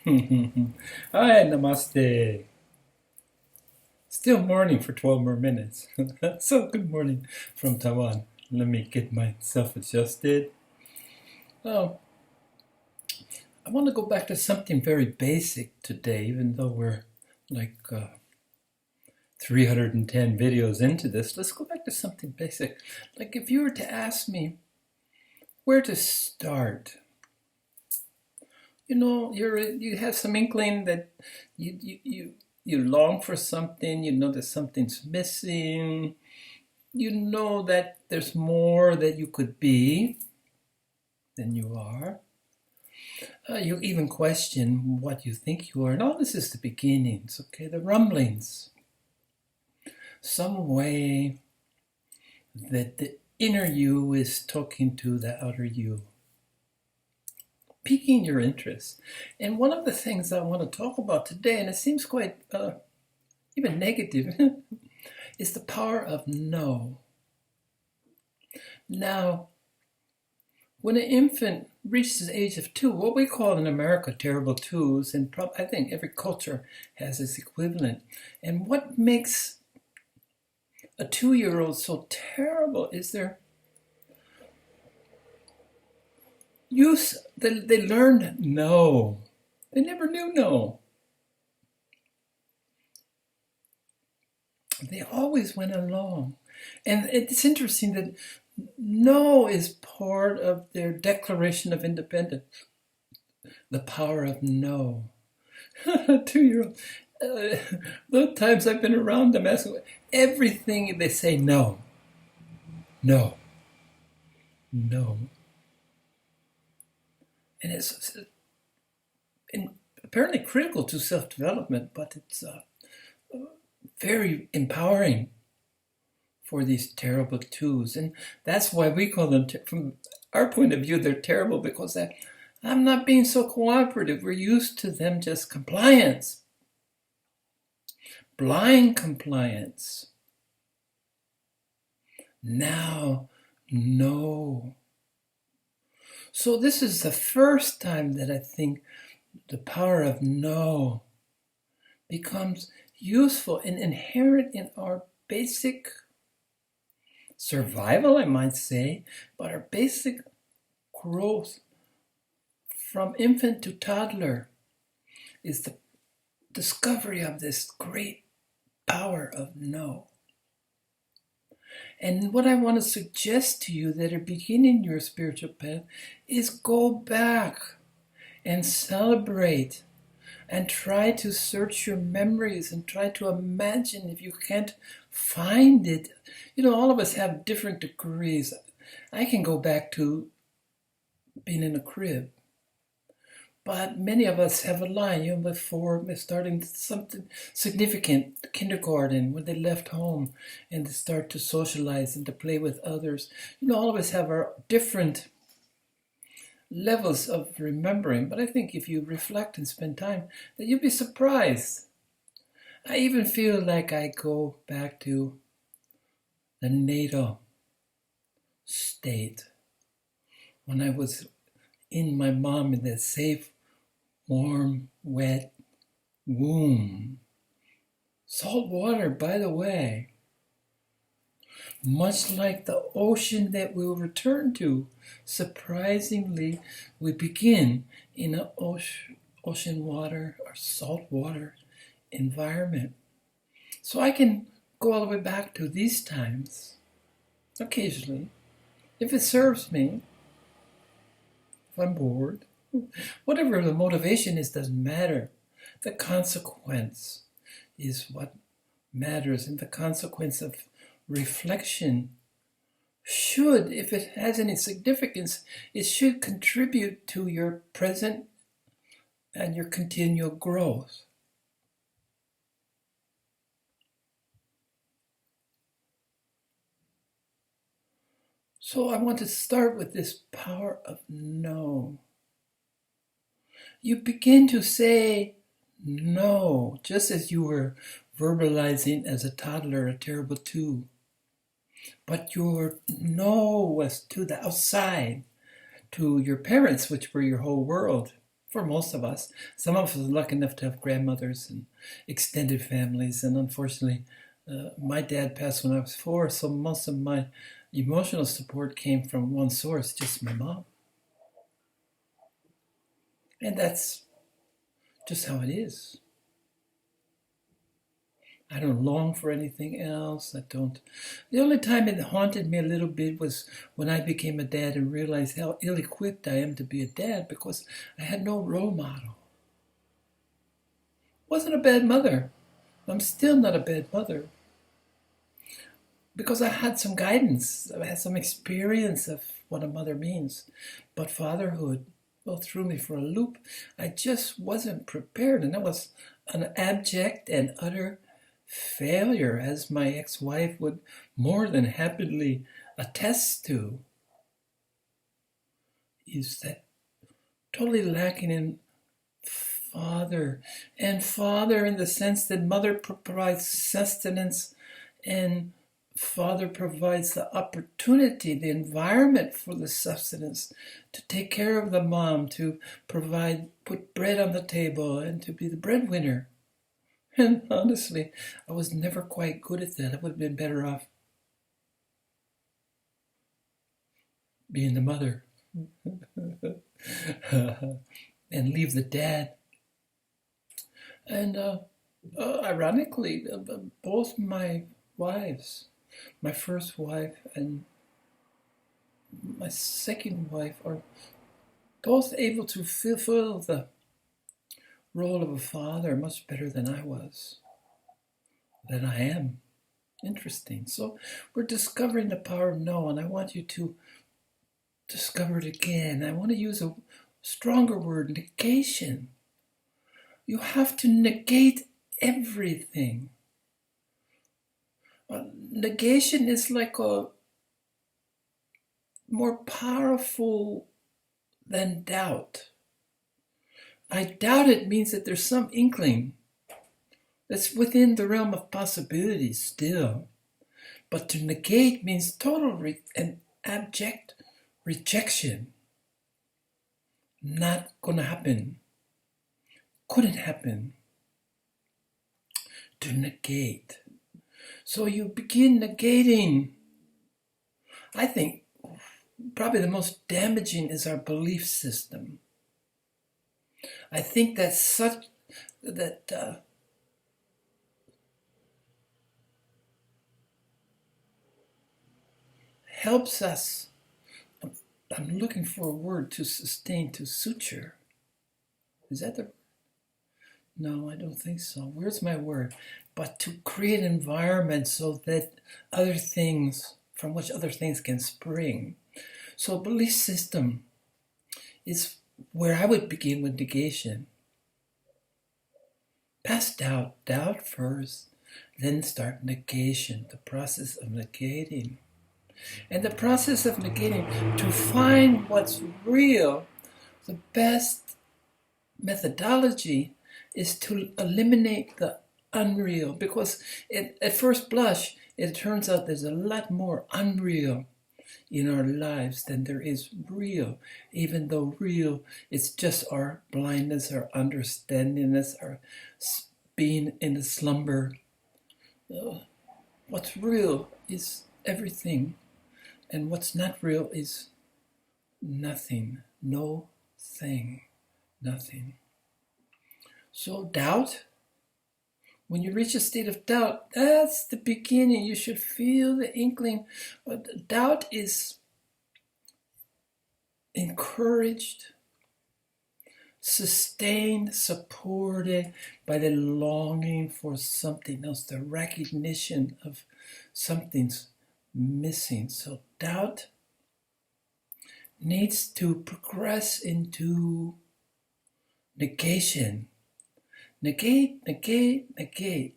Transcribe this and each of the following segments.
Hi, namaste. Still morning for 12 more minutes. So good morning from Taiwan. Let me get myself adjusted. Oh, I want to go back to something very basic today, even though we're like 310 videos into this. Let's go back to something basic. Like if you were to ask me where to start, you have some inkling that you long for something, you know that something's missing, you know that there's more that you could be than you are. You even question what you think you are. And all this is the beginnings, okay? The rumblings. Some way that the inner you is talking to the outer you, piquing your interest. And one of the things I want to talk about today, and it seems quite even negative, is the power of no. Now, when an infant reaches the age of 2, what we call in America terrible twos, and I think every culture has its equivalent. And what makes a 2-year-old so terrible is their use. They learned no. They never knew no. They always went along. And it's interesting that no is part of their Declaration of Independence. The power of no. 2-year-old. The times I've been around them, asking everything, they say no, no, no. And it's apparently critical to self-development, but it's very empowering for these terrible twos. And that's why we call them, from our point of view, they're terrible, because I'm not being so cooperative. We're used to them just compliance. Blind compliance. Now, no. So this is the first time that I think the power of no becomes useful and inherent in our basic survival, I might say, but our basic growth from infant to toddler is the discovery of this great power of no. And what I want to suggest to you that are beginning your spiritual path is go back and celebrate and try to search your memories and try to imagine if you can't find it. All of us have different degrees. I can go back to being in a crib. But many of us have a line, before starting something significant, kindergarten, when they left home and they start to socialize and to play with others. All of us have our different levels of remembering. But I think if you reflect and spend time, that you'll be surprised. I even feel like I go back to the natal state when I was in my mom in that safe, warm, wet womb. Salt water, by the way, much like the ocean that we'll return to. Surprisingly, we begin in an ocean water or salt water environment. So I can go all the way back to these times, occasionally, if it serves me, if I'm bored. Whatever the motivation is doesn't matter. The consequence is what matters, and the consequence of reflection should, if it has any significance, it should contribute to your present and your continual growth. So I want to start with this power of no. You begin to say no, just as you were verbalizing as a toddler, a terrible two. But your no was to the outside, to your parents, which were your whole world. for most of us. Some of us are lucky enough to have grandmothers and extended families, and unfortunately, my dad passed when I was 4, so most of my emotional support came from one source, just my mom. And that's just how it is. I don't long for anything else. I don't. The only time it haunted me a little bit was when I became a dad and realized how ill-equipped I am to be a dad because I had no role model. Wasn't a bad mother. I'm still not a bad mother. Because I had some guidance. I had some experience of what a mother means. But fatherhood, well, threw me for a loop. I just wasn't prepared. And I was an abject and utter failure, as my ex-wife would more than happily attest to, is that totally lacking in father. And father in the sense that mother provides sustenance and father provides the opportunity, the environment for the sustenance, to take care of the mom, to provide, put bread on the table, and to be the breadwinner. And honestly, I was never quite good at that. I would have been better off being the mother and leave the dad. And ironically, both my wives, my first wife and my second wife, are both able to fulfill the role of a father much better than I was, than I am. Interesting. So we're discovering the power of no, and I want you to discover it again. I want to use a stronger word, negation. You have to negate everything. Negation is like a more powerful than doubt. I doubt it means that there's some inkling that's within the realm of possibility still. But to negate means total and abject rejection. Not gonna happen. Couldn't happen. To negate. So you begin negating. I think probably the most damaging is our belief system. I think that's such that helps us. I'm looking for a word to sustain, to suture. Is that the? No, I don't think so. Where's my word? But to create an environment so that other things, from which other things can spring. So belief system is where I would begin with negation. Past doubt, doubt first, then start negation, the process of negating. And the process of negating, to find what's real, the best methodology is to eliminate the unreal, because at first blush, it turns out there's a lot more unreal in our lives than there is real, even though real is just our blindness, our understandingness, our being in a slumber. What's real is everything, and what's not real is nothing, no thing, nothing. So doubt, when you reach a state of doubt, that's the beginning. You should feel the inkling. Doubt is encouraged, sustained, supported by the longing for something else, the recognition of something's missing. So doubt needs to progress into negation. Negate, negate, negate.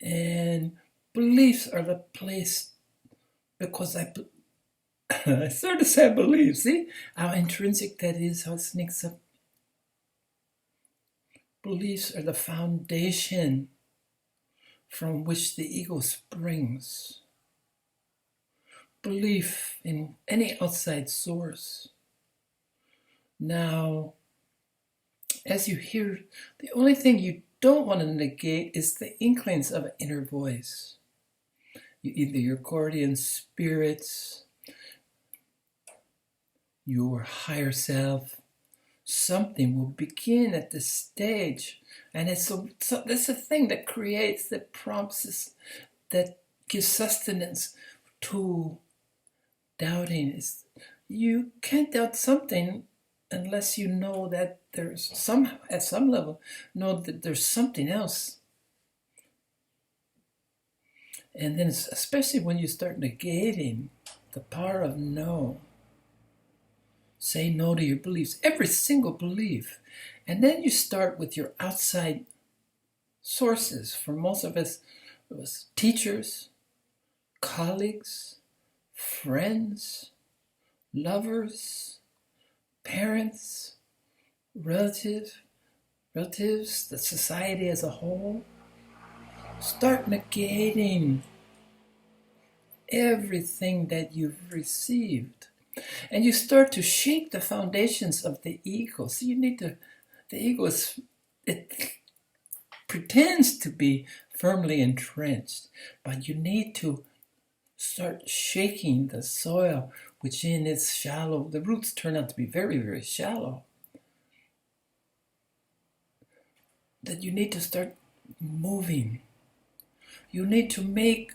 And beliefs are the place, because I started to say belief. See how intrinsic that is, how it sneaks up. Beliefs are the foundation from which the ego springs. Belief in any outside source. Now, as you hear, the only thing you don't want to negate is the inklings of an inner voice. Either your guardian spirits, your higher self, something will begin at this stage. And it's a thing that creates, that prompts us, that gives sustenance to doubting. You can't doubt something unless you know that there's at some level, know that there's something else. And then especially when you start negating the power of no. Say no to your beliefs, every single belief. And then you start with your outside sources. For most of us, it was teachers, colleagues, friends, lovers, parents, relatives, the society as a whole. Start negating everything that you've received. And you start to shake the foundations of the ego. So the ego it pretends to be firmly entrenched, but you need to start shaking the soil, which in its shallow, the roots turn out to be very, very shallow. That you need to start moving. You need to make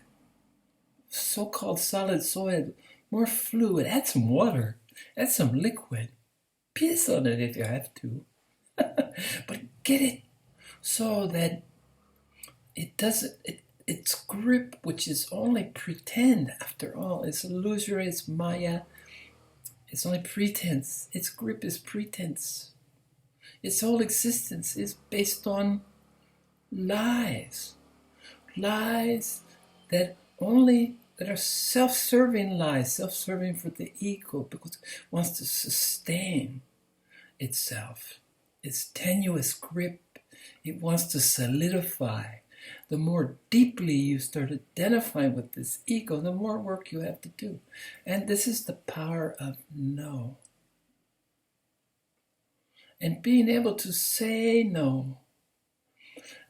so-called solid soil more fluid. Add some water. Add some liquid. Piss on it if you have to. But get it so that it doesn't, its grip, which is only pretend after all, it's illusory, it's Maya, it's only pretense. Its grip is pretense. Its whole existence is based on lies. Lies that are self-serving lies, self-serving for the ego, because it wants to sustain itself. Its tenuous grip, it wants to solidify. The more deeply you start identifying with this ego, the more work you have to do. And this is the power of no. And being able to say no.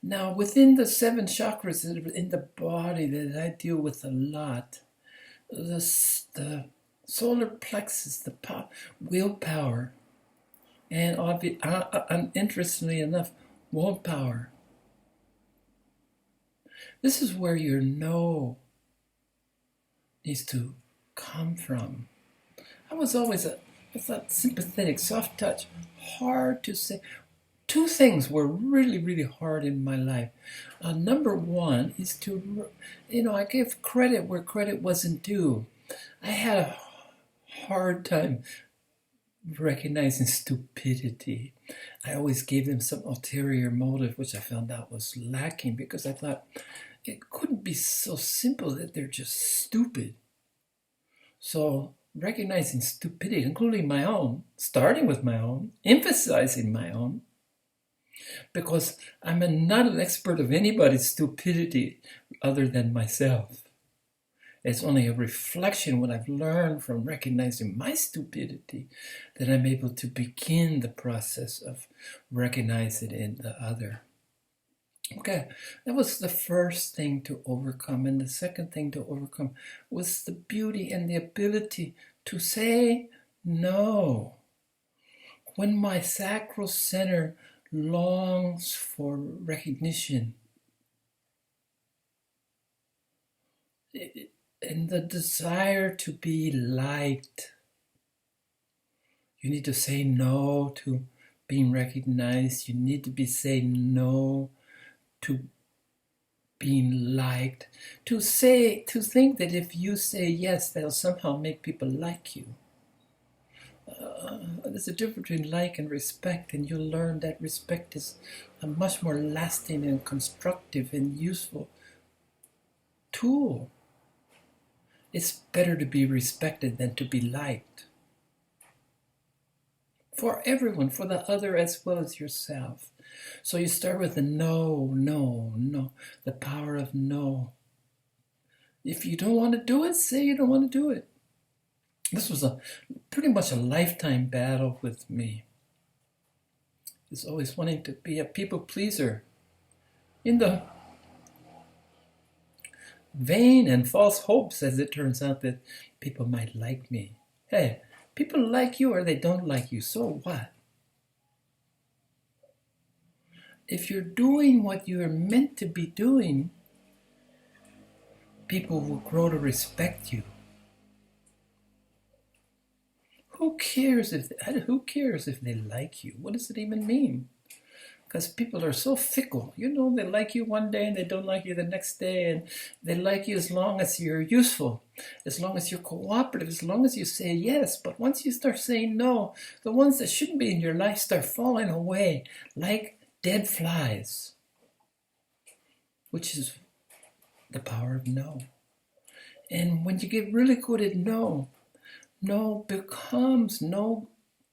Now, within the 7 chakras in the body that I deal with a lot, the solar plexus, the willpower, and interestingly enough, willpower. This is where your no needs to come from. I was always a sympathetic, soft touch, hard to say. 2 things were really, really hard in my life. Number 1 is to, I gave credit where credit wasn't due. I had a hard time recognizing stupidity. I always gave them some ulterior motive, which I found out was lacking, because I thought it couldn't be so simple that they're just stupid. So recognizing stupidity, including my own, starting with my own, emphasizing my own, because I'm not an expert of anybody's stupidity other than myself. It's only a reflection, what I've learned from recognizing my stupidity, that I'm able to begin the process of recognizing it in the other. Okay, that was the first thing to overcome. And the second thing to overcome was the beauty and the ability to say no. When my sacral center longs for recognition, and the desire to be liked, you need to say no to being recognized. You need to say no to being liked. To think that if you say yes, that'll somehow make people like you. There's a difference between like and respect, and you'll learn that respect is a much more lasting and constructive and useful tool. It's better to be respected than to be liked. For everyone, for the other as well as yourself. So you start with the no, no, no, the power of no. If you don't want to do it, say you don't want to do it. This was pretty much a lifetime battle with me. is always wanting to be a people pleaser in the vain and false hopes, as it turns out, that people might like me. Hey, people like you or they don't like you, so what? If you're doing what you're meant to be doing, people will grow to respect you. Who cares if they like you? What does it even mean? Because people are so fickle. You know, they like you one day and they don't like you the next day, and they like you as long as you're useful, as long as you're cooperative, as long as you say yes. But once you start saying no, the ones that shouldn't be in your life start falling away like dead flies, which is the power of no. And when you get really good at no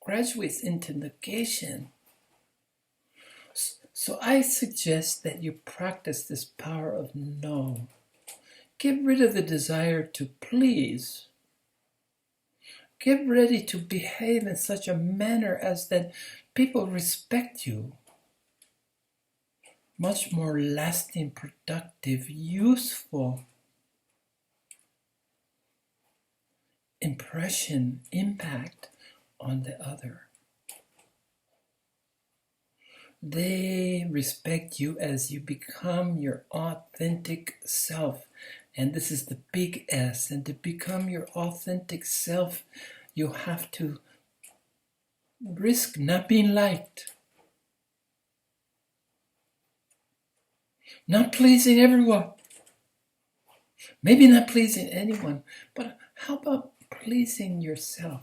graduates into negation. So I suggest that you practice this power of no. Get rid of the desire to please. Get ready to behave in such a manner as that people respect you. Much more lasting, productive, useful impression, impact on the other. They respect you as you become your authentic self. And this is the big S. And to become your authentic self, you have to risk not being liked. Not pleasing everyone. Maybe not pleasing anyone. But how about pleasing yourself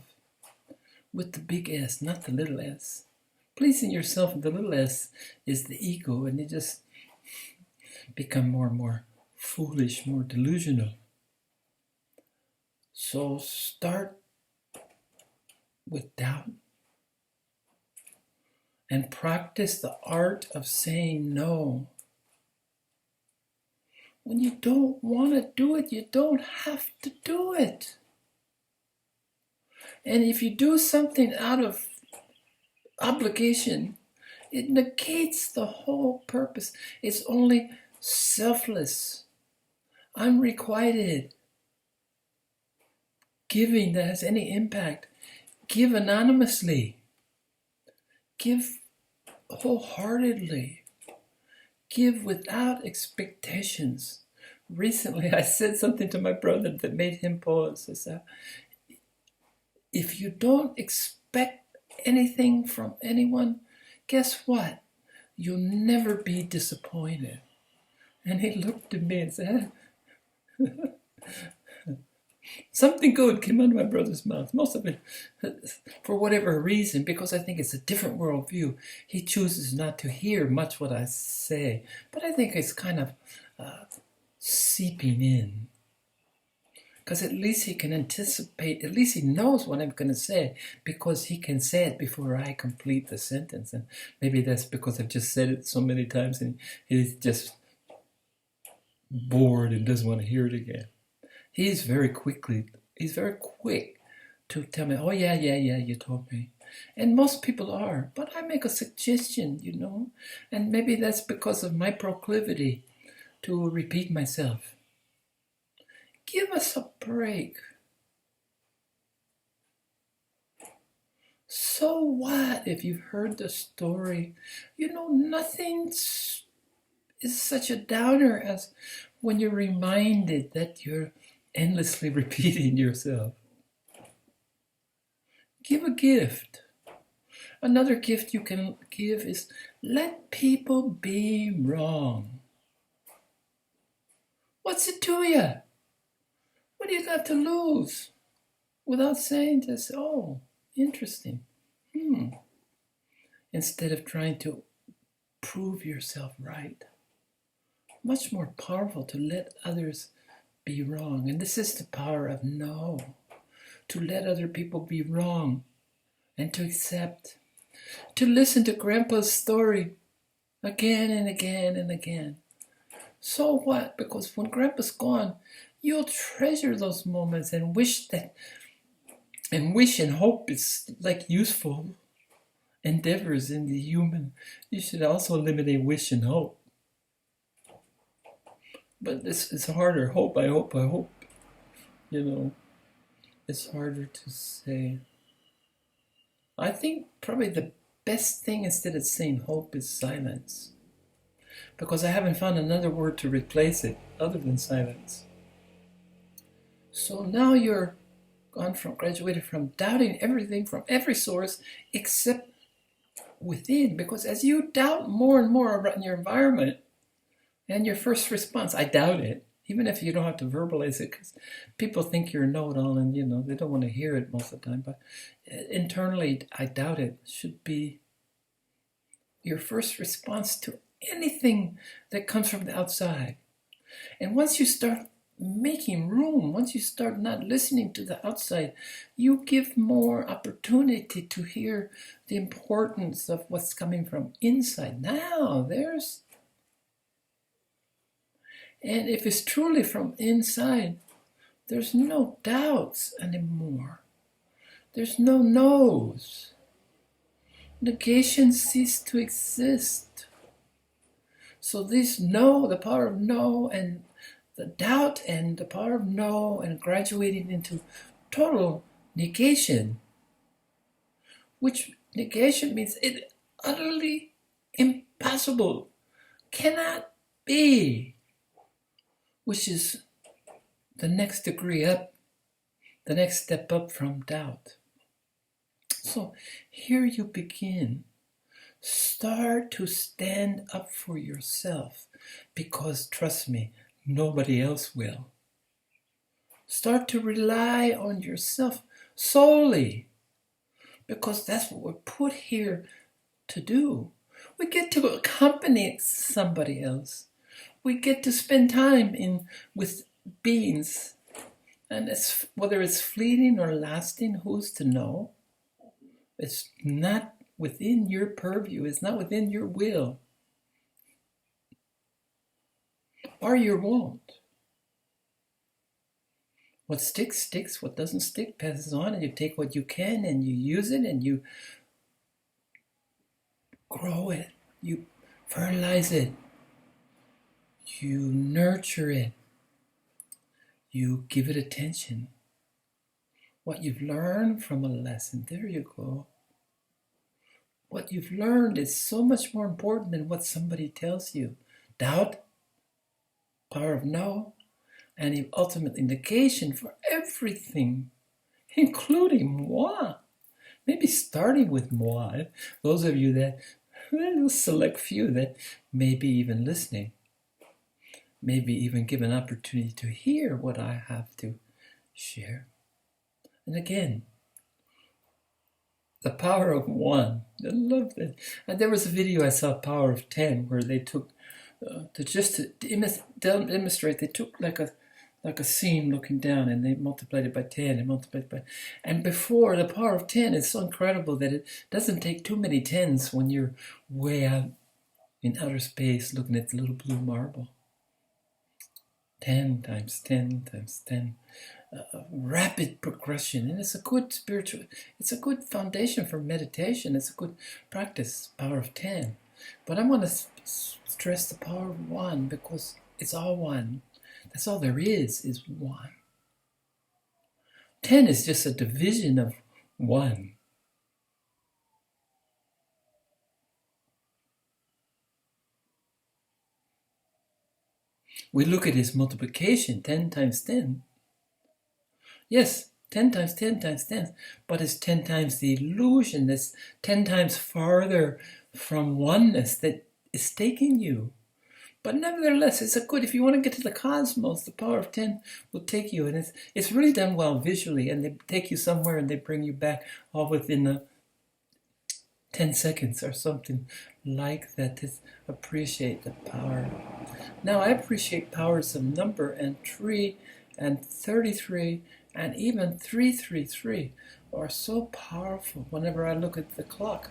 with the big S, not the little s? Pleasing yourself with the little s is the ego, and you just become more and more foolish, more delusional. So start with doubt and practice the art of saying no. When you don't want to do it, you don't have to do it. And if you do something out of obligation, it negates the whole purpose. It's only selfless, unrequited giving that has any impact. Give anonymously. Give wholeheartedly. Give without expectations. Recently, I said something to my brother that made him pause. I said, if you don't expect anything from anyone, guess what? You'll never be disappointed. And he looked at me and said, something good came out of my brother's mouth. Most of it, for whatever reason, because I think it's a different worldview. He chooses not to hear much what I say. But I think it's kind of seeping in. Because at least he can anticipate, at least he knows what I'm going to say, because he can say it before I complete the sentence. And maybe that's because I've just said it so many times and he's just bored and doesn't want to hear it again. He's very quick to tell me, oh yeah, you told me. And most people are, but I make a suggestion, and maybe that's because of my proclivity to repeat myself. Give us a break. So what if you've heard the story? Nothing is such a downer as when you're reminded that you're endlessly repeating yourself. Give a gift. Another gift you can give is let people be wrong. What's it to you? What do you got to lose? Without saying just, oh, interesting. Instead of trying to prove yourself right. Much more powerful to let others be wrong. And this is the power of no. To let other people be wrong and to accept. To listen to Grandpa's story again and again and again. So what? Because when Grandpa's gone, you'll treasure those moments and wish and hope it's like useful endeavors in the human, you should also eliminate wish and hope. But this is harder. Hope, I hope, I hope. It's harder to say. I think probably the best thing instead of saying hope is silence. Because I haven't found another word to replace it other than silence. So now you're graduated from doubting everything from every source except within. Because as you doubt more and more around your environment, and your first response, I doubt it, even if you don't have to verbalize it, because people think you're a know-it-all and, they don't want to hear it most of the time. But internally, I doubt it, should be your first response to anything that comes from the outside. And once you start making room, once you start not listening to the outside, you give more opportunity to hear the importance of what's coming from inside. Now, and if it's truly from inside, there's no doubts anymore. There's no no's. Negation ceased to exist. So this no, the power of no, and the doubt and the power of no, and graduating into total negation, which negation means it utterly impossible, cannot be, which is the next degree up, the next step up from doubt. So here you begin. Start to stand up for yourself, because trust me, nobody else will. Start to rely on yourself solely, because that's what we're put here to do. We get to accompany somebody else. We get to spend time with beings, and whether it's fleeting or lasting, who's to know? It's not within your purview. It's not within your will or your won't. What sticks, sticks. What doesn't stick, passes on, and you take what you can and you use it and you grow it. You fertilize it. You nurture it. You give it attention. What you've learned from a lesson, there you go. What you've learned is so much more important than what somebody tells you. Doubt, power of no, and ultimately negation for everything, including moi. Maybe starting with moi. Those of you that, a select few that may be even listening, maybe even give an opportunity to hear what I have to share. And again, the power of one. I love that. And there was a video I saw, Power of 10, where they took, to demonstrate, they took like a scene looking down, and they multiplied it by 10 and multiplied it by. And before, the power of 10 is so incredible that it doesn't take too many tens when you're way out in outer space looking at the little blue marble. 10 times 10 times 10. Rapid progression, and it's a good it's a good foundation for meditation. It's a good practice, power of 10. But I want to stress the power of 1, because it's all one. That's all there is 1. 10 is just a division of 1. We look at his multiplication, 10 times 10. Yes, 10 times 10 times 10, but it's 10 times the illusion that's 10 times farther from oneness that is taking you. But nevertheless, it's a good, if you want to get to the cosmos, the power of 10 will take you. And it's really done well visually, and they take you somewhere and they bring you back all within 10 seconds or something like that, to appreciate the power. Now, I appreciate powers of number, and 3 and 33 and even 333 are so powerful. Whenever I look at the clock,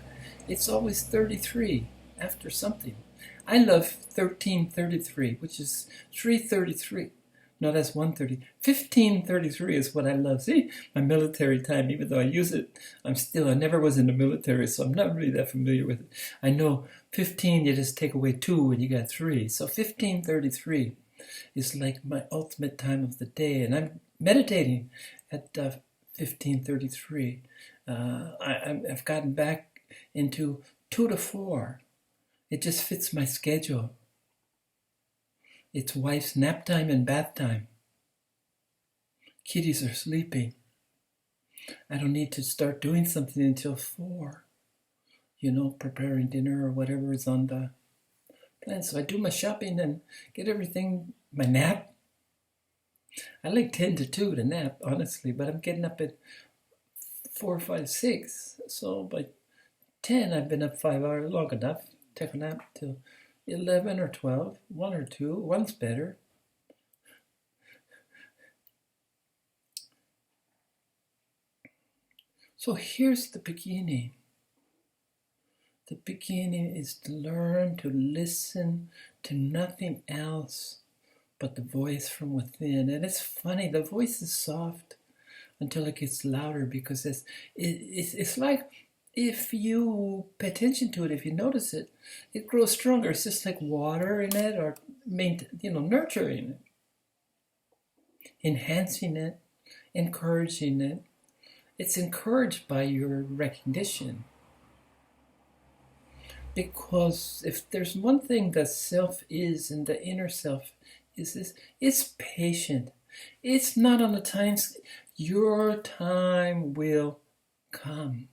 it's always 33 after something. I love 1333, which is 333, No, that's 1:30. 15:33 is what I love. See, my military time, even though I use it, I never was in the military, so I'm not really that familiar with it. I know 15, you just take away 2 and you got 3. So 15:33 is like my ultimate time of the day. And I'm meditating at 15:33. I've gotten back into 2 to 4. It just fits my schedule. It's wife's nap time and bath time. Kitties are sleeping. I don't need to start doing something until 4. Preparing dinner or whatever is on the plan. So I do my shopping and get everything, my nap. I like 10 to 2 to nap, honestly, but I'm getting up at 4, 5, 6. So by 10, I've been up 5 hours, long enough. Take a nap till 11 or 12, 1 or 2, one's better. So here's the beginning. The beginning is to learn to listen to nothing else but the voice from within. And it's funny, the voice is soft until it gets louder, because it's like, if you pay attention to it, if you notice it, it grows stronger. It's just like water in it, or nurturing it, enhancing it, encouraging it. It's encouraged by your recognition. Because if there's one thing that self is, and the inner self is this, it's patient. It's not on the time. Your time will come.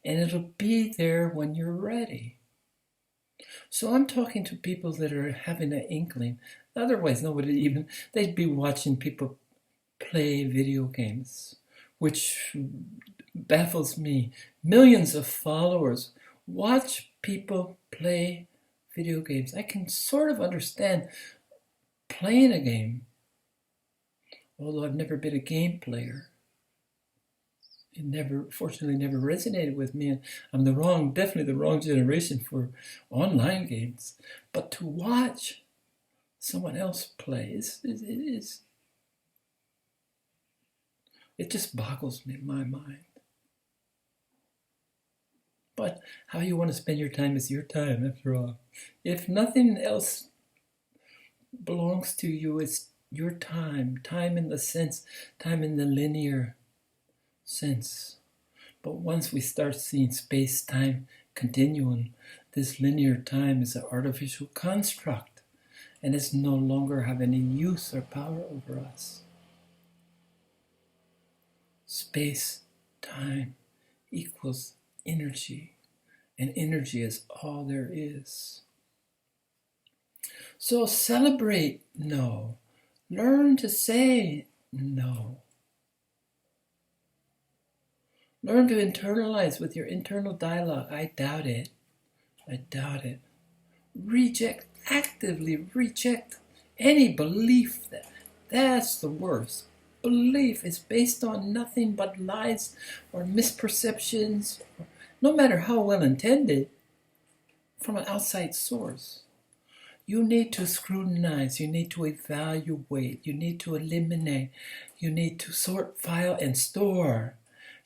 And it'll be there when you're ready. So I'm talking to people that are having an inkling. Otherwise, they'd be watching people play video games, which baffles me. Millions of followers watch people play video games. I can sort of understand playing a game, although I've never been a game player. It fortunately never resonated with me, and I'm definitely the wrong generation for online games. But to watch someone else play it just boggles my mind. But how you want to spend your time is your time, after all. If nothing else belongs to you, it's your time. Time in the linear sense. But once we start seeing space-time continuum, this linear time is an artificial construct, and it's no longer have any use or power over us. Space-time equals energy, and energy is all there is. So celebrate no. Learn to say no. Learn to internalize with your internal dialogue. I doubt it. I doubt it. Actively reject any belief that's the worst. Belief is based on nothing but lies or misperceptions, no matter how well intended, from an outside source. You need to scrutinize, you need to evaluate, you need to eliminate, you need to sort, file, and store.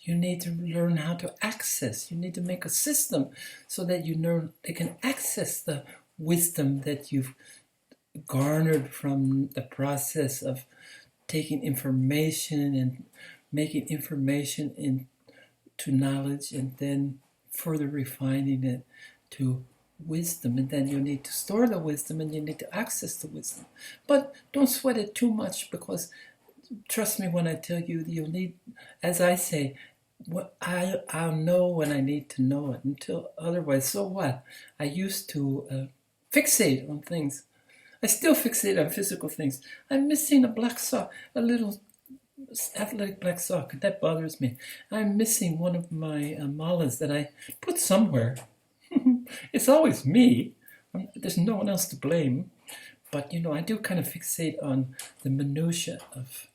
You need to learn how to access. You need to make a system so that they can access the wisdom that you've garnered from the process of taking information and making information into knowledge, and then further refining it to wisdom. And then you need to store the wisdom, and you need to access the wisdom. But don't sweat it too much, because trust me when I tell you, you'll need, as I say, I'll know when I need to know it. Until otherwise, so what? I used to fixate on things. I still fixate on physical things. I'm missing a black sock, a little athletic black sock. That bothers me. I'm missing one of my malas that I put somewhere. It's always me. There's no one else to blame. But, I do kind of fixate on the minutiae of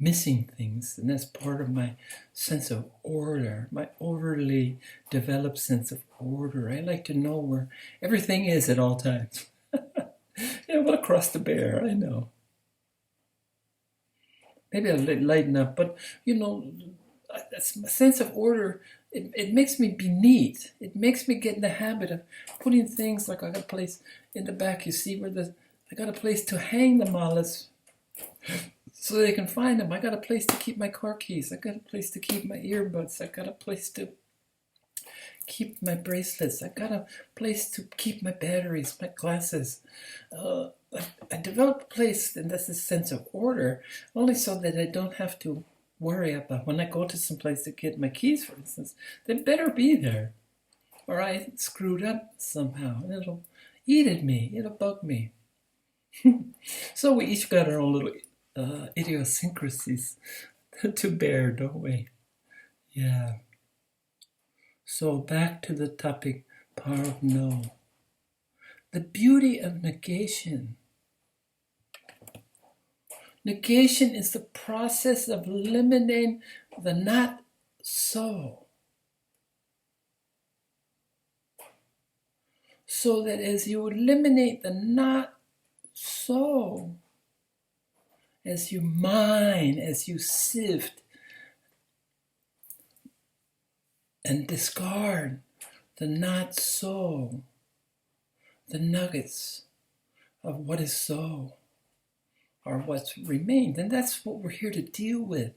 missing things, and that's part of my sense of order, my overly developed sense of order. I like to know where everything is at all times. What a cross to bear, I know. Maybe I'll lighten up, but you know, a sense of order. It makes me be neat. It makes me get in the habit of putting things like I got a place in the back. You see where I got a place to hang the mallets so they can find them. I got a place to keep my car keys. I got a place to keep my earbuds. I got a place to keep my bracelets. I got a place to keep my batteries, my glasses. Uh, I developed a place, and that's a sense of order, only so that I don't have to worry about when I go to some place to get my keys, for instance. They better be there, or I screwed up somehow. It'll eat at me. It'll bug me. So we each got our own little idiosyncrasies to bear, don't we? Yeah. So back to the topic, power of no. The beauty of negation. Negation is the process of eliminating the not so. So that as you eliminate the not so, as you mine, as you sift and discard the not so, the nuggets of what is so are what's remained. And that's what we're here to deal with,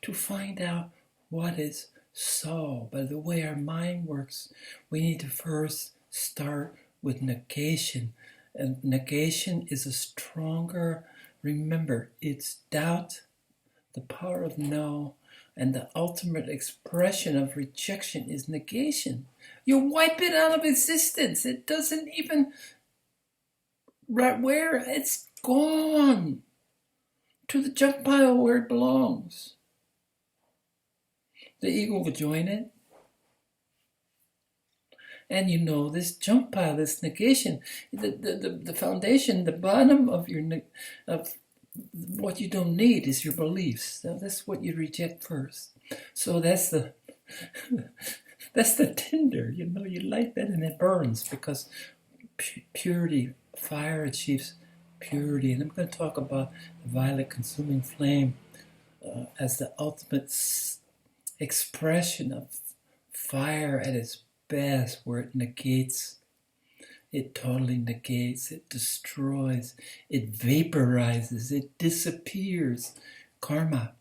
to find out what is so. By the way our mind works, we need to first start with negation. And negation is a stronger, remember, it's doubt, the power of no, and the ultimate expression of rejection is negation. You wipe it out of existence. It doesn't even, right where it's gone to the junk pile where it belongs. The ego will join it. And you know, this junk pile, this negation, the foundation, the bottom of of what you don't need is your beliefs. So that's what you reject first. So that's the that's the tinder. You know, you light that and it burns because purity, fire achieves purity. And I'm going to talk about the violet consuming flame as the ultimate expression of fire at its best, where it negates. It totally negates, it destroys, it vaporizes, it disappears. Karma.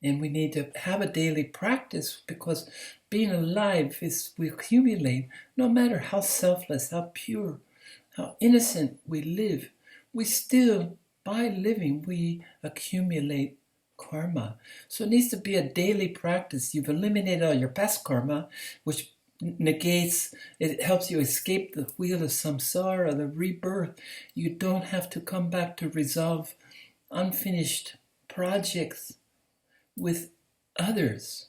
And we need to have a daily practice, because being alive is we accumulate, no matter how selfless, how pure, how innocent we live, we still, by living, we accumulate karma. So it needs to be a daily practice. You've eliminated all your past karma, which negates, it helps you escape the wheel of samsara, the rebirth. You don't have to come back to resolve unfinished projects with others.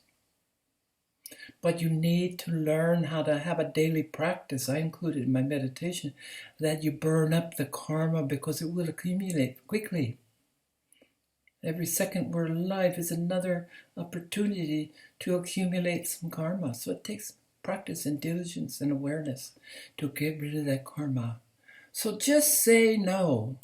But you need to learn how to have a daily practice. I included in my meditation that you burn up the karma, because it will accumulate quickly. Every second we're alive is another opportunity to accumulate some karma. So it takes practice and diligence and awareness to get rid of that karma. So just say no.